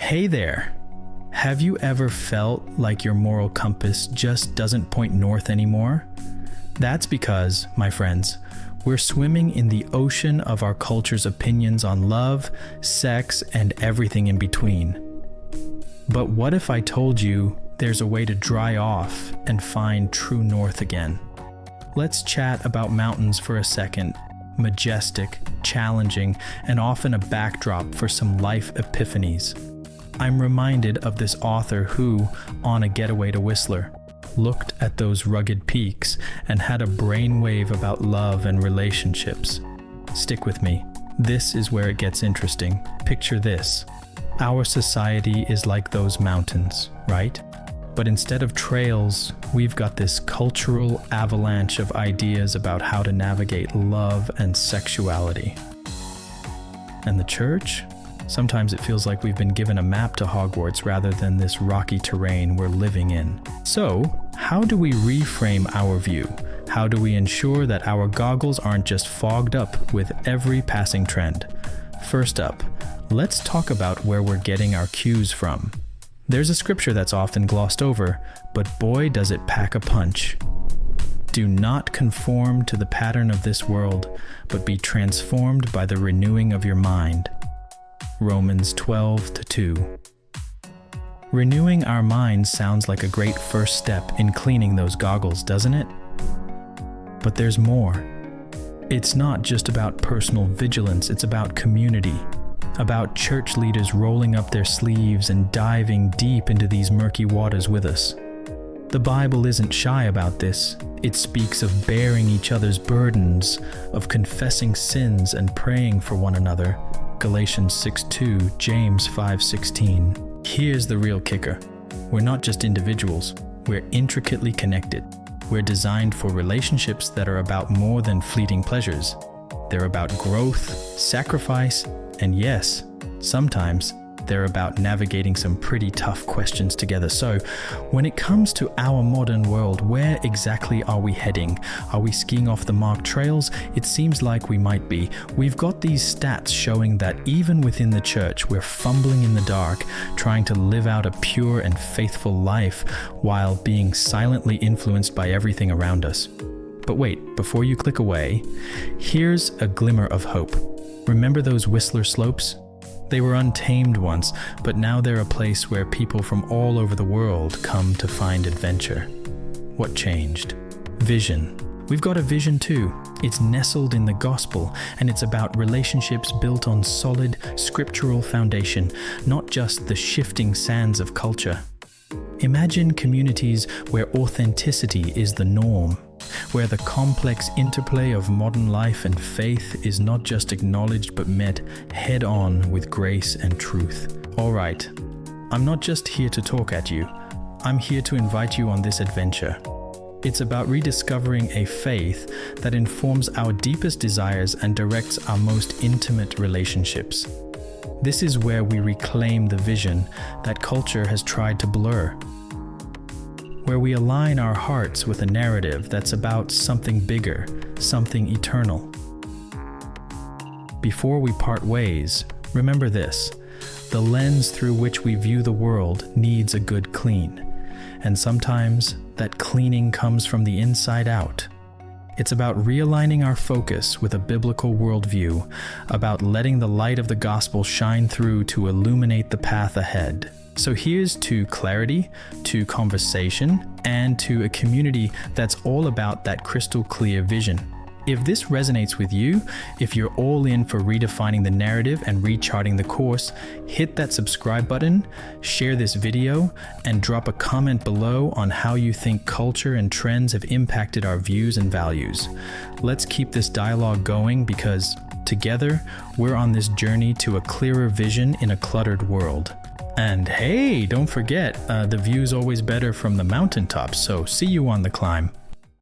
Hey there! Have you ever felt like your moral compass just doesn't point north anymore? That's because, my friends, we're swimming in the ocean of our culture's opinions on love, sex, and everything in between. But what if I told you there's a way to dry off and find true north again? Let's chat about mountains for a second. Majestic, challenging, and often a backdrop for some life epiphanies. I'm reminded of this author who, on a getaway to Whistler, looked at those rugged peaks and had a brainwave about love and relationships. Stick with me. This is where it gets interesting. Picture this. Our society is like those mountains, right? But instead of trails, we've got this cultural avalanche of ideas about how to navigate love and sexuality. And the church? Sometimes it feels like we've been given a map to Hogwarts rather than this rocky terrain we're living in. So, how do we reframe our view? How do we ensure that our goggles aren't just fogged up with every passing trend? First up, let's talk about where we're getting our cues from. There's a scripture that's often glossed over, but boy does it pack a punch. Do not conform to the pattern of this world, but be transformed by the renewing of your mind. Romans 12:2. Renewing our minds sounds like a great first step in cleaning those goggles, doesn't it? But there's more. It's not just about personal vigilance, it's about community. About church leaders rolling up their sleeves and diving deep into these murky waters with us. The Bible isn't shy about this. It speaks of bearing each other's burdens, of confessing sins and praying for one another. Galatians 6:2, James 5:16. Here's the real kicker. We're not just individuals. We're intricately connected. We're designed for relationships that are about more than fleeting pleasures. They're about growth, sacrifice, and yes, sometimes they're about navigating some pretty tough questions together. So, when it comes to our modern world, where exactly are we heading? Are we skiing off the marked trails? It seems like we might be. We've got these stats showing that even within the church, we're fumbling in the dark, trying to live out a pure and faithful life while being silently influenced by everything around us. But wait, before you click away, here's a glimmer of hope. Remember those Whistler slopes? They were untamed once, but now they're a place where people from all over the world come to find adventure. What changed? Vision. We've got a vision too. It's nestled in the gospel, and it's about relationships built on solid scriptural foundation, not just the shifting sands of culture. Imagine communities where authenticity is the norm, where the complex interplay of modern life and faith is not just acknowledged but met head-on with grace and truth. Alright, I'm not just here to talk at you, I'm here to invite you on this adventure. It's about rediscovering a faith that informs our deepest desires and directs our most intimate relationships. This is where we reclaim the vision that culture has tried to blur, where we align our hearts with a narrative that's about something bigger, something eternal. Before we part ways, remember this: the lens through which we view the world needs a good clean, and sometimes that cleaning comes from the inside out. It's about realigning our focus with a biblical worldview, about letting the light of the gospel shine through to illuminate the path ahead. So here's to clarity, to conversation, and to a community that's all about that crystal clear vision. If this resonates with you, if you're all in for redefining the narrative and recharting the course, hit that subscribe button, share this video, and drop a comment below on how you think culture and trends have impacted our views and values. Let's keep this dialogue going because together, we're on this journey to a clearer vision in a cluttered world. And hey, don't forget, the view's always better from the mountaintops, so see you on the climb.